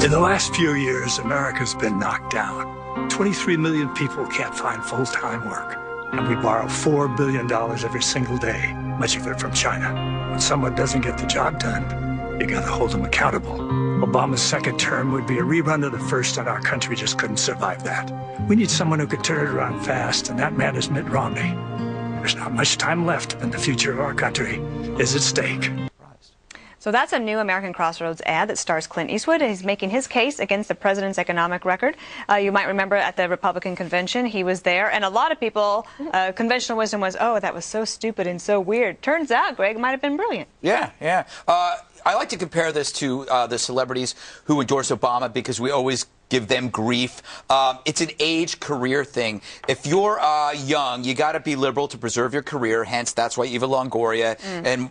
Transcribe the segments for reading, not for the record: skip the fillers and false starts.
In the last few years, America's been knocked down. 23 million people can't find full-time work. And we borrow $4 billion every single day, much of it from China. When someone doesn't get the job done, you gotta hold them accountable. Obama's second term would be a rerun of the first, and our country just couldn't survive that. We need someone who could turn it around fast, and that man is Mitt Romney. There's not much time left, and the future of our country is at stake. So that's a new American Crossroads ad that stars Clint Eastwood. He's making his case against the president's economic record. You might remember at the Republican convention, he was there, and a lot of people, conventional wisdom was, oh, that was so stupid and so weird. Turns out, Greg, it might have been brilliant. Yeah. I like to compare this to the celebrities who endorse Obama because we always give them grief. It's an age career thing. If you're young, you got to be liberal to preserve your career. Hence, that's why Eva Longoria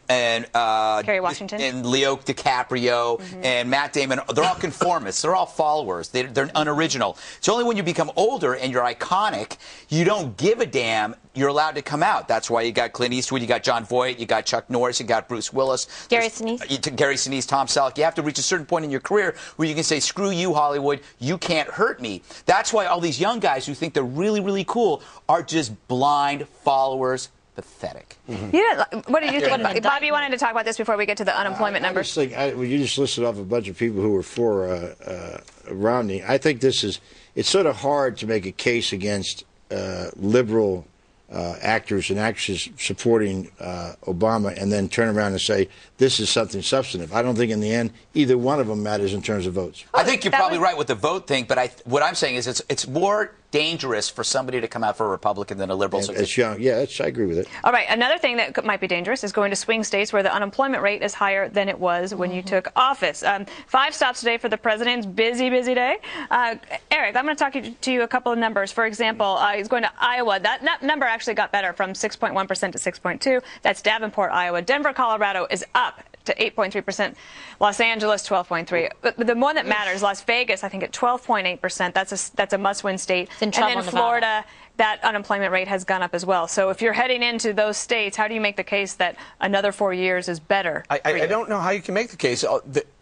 and Kerry Washington and Leo DiCaprio and Matt Damon, they're all conformists. They're all followers. They're unoriginal. It's only when you become older and you're iconic, you don't give a damn. You're allowed to come out. That's why you got Clint Eastwood, you got John Voight, you got Chuck Norris, you got Bruce Willis, Gary Sinise, Tom Selleck. You have to reach a certain point in your career where you can say, screw you, Hollywood, you can't hurt me. That's why all these young guys who think they're really, really cool are just blind followers. Pathetic. What did you think? Bob, you wanted to talk about this before we get to the unemployment numbers? I just think, you just listed off a bunch of people who were for Romney. I think it's sort of hard to make a case against liberal actors and actresses supporting Obama and then turn around and say this is something substantive. I don't think in the end either one of them matters in terms of votes. I think you're probably right with the vote thing, but what I'm saying is it's more dangerous for somebody to come out for a Republican than a liberal. It's young. Yeah, I agree with it. All right. Another thing that might be dangerous is going to swing states where the unemployment rate is higher than it was when you took office. 5 stops today for the president's busy day. Eric, I'm going to talk to you a couple of numbers. For example, he's going to Iowa. That number actually got better from 6.1% to 6.2%. That's Davenport, Iowa. Denver, Colorado is up to 8.3%. Los Angeles, 12.3%. But the one that matters, Las Vegas, I think at 12.8%. That's a must-win state. And then Florida, that unemployment rate has gone up as well. So if you're heading into those states, how do you make the case that another 4 years is better? I don't know how you can make the case.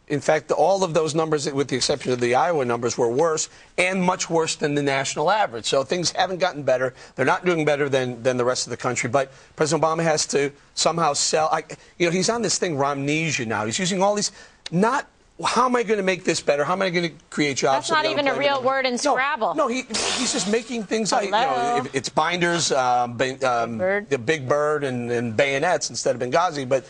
In fact, all of those numbers, with the exception of the Iowa numbers, were worse and much worse than the national average. So things haven't gotten better. They're not doing better than the rest of the country. But President Obama has to somehow sell. He's on this thing, Romnesia now. He's using all these, not how am I going to make this better? How am I going to create jobs? That's not even a real word in Scrabble. No, he's just making things up. It's binders, the Big Bird and bayonets instead of Benghazi. But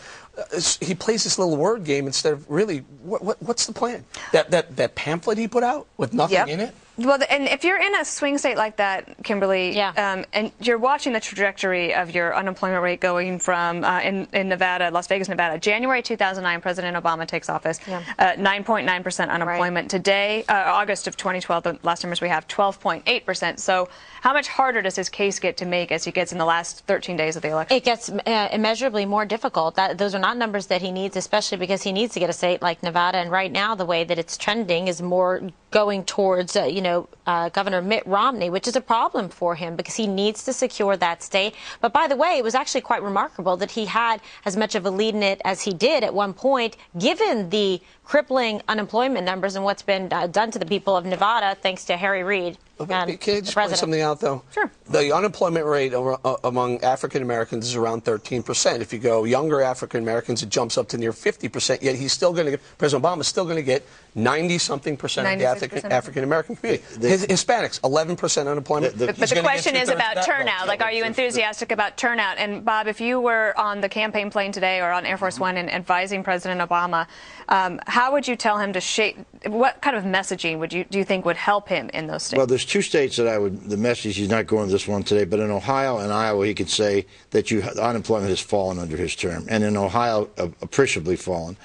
he plays this little word game instead of really, what's the plan? That pamphlet he put out with nothing in it? Well, and if you're in a swing state like that, Kimberly, and you're watching the trajectory of your unemployment rate going from, in Nevada, Las Vegas, Nevada, January 2009, President Obama takes office, 9.9% unemployment. Right. Today, August of 2012, the last numbers we have, 12.8%. So how much harder does his case get to make as he gets in the last 13 days of the election? It gets immeasurably more difficult. Those are not numbers that he needs, especially because he needs to get a state like Nevada. And right now, the way that it's trending is more going towards, Governor Mitt Romney, which is a problem for him because he needs to secure that state. But by the way, it was actually quite remarkable that he had as much of a lead in it as he did at one point, given the crippling unemployment numbers and what's been done to the people of Nevada, thanks to Harry Reid. Can I just point something out, though? Sure. The unemployment rate among African Americans is around 13%. If you go younger African Americans, it jumps up to near 50%. Yet he's still going to get, President Obama is still going to get 90-something percent of the African American community. Hispanics, 11% unemployment. But the question is about turnout. Like, are you enthusiastic about turnout? And Bob, if you were on the campaign plane today or on Air Force One and advising President Obama, how would you tell him to shape? What kind of messaging do you think would help him in those states? Well, there's 2 states that the message, he's not going to this one today, but in Ohio and Iowa, he could say that unemployment has fallen under his term, and in Ohio, appreciably fallen.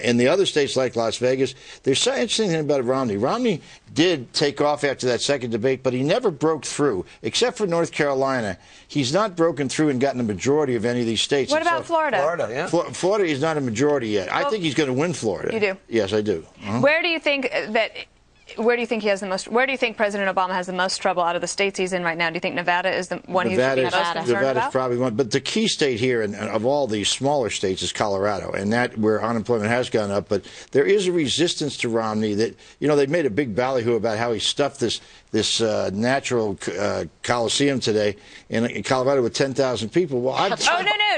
In the other states like Las Vegas, there's so interesting thing about Romney. Romney did take off after that second debate, but he never broke through, except for North Carolina. He's not broken through and gotten a majority of any of these states. What about Florida? Florida, yeah. Florida is not a majority yet. I think he's going to win Florida. You do? Yes, I do. Where do you think that Where do you think he has the most? Where do you think President Obama has the most trouble out of the states he's in right now? Do you think Nevada is the one he's most concerned about? Nevada's probably one, but the key state here, and of all these smaller states, is Colorado, and that where unemployment has gone up. But there is a resistance to Romney that they made a big ballyhoo about how he stuffed this natural coliseum today in Colorado with 10,000 people. Well, no!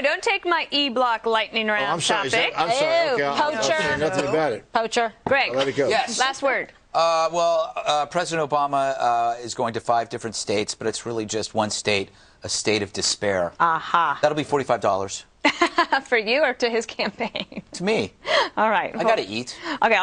Don't take my E-block lightning round I'm sorry. topic. I'm sorry. Okay, Poacher. I'll say nothing about it. Poacher. Greg, I'll let it go. Yes. Last word. President Obama is going to 5 different states, but it's really just one state, a state of despair. Aha. That'll be $45. For you or to his campaign? To me. All right. I got to eat. Okay.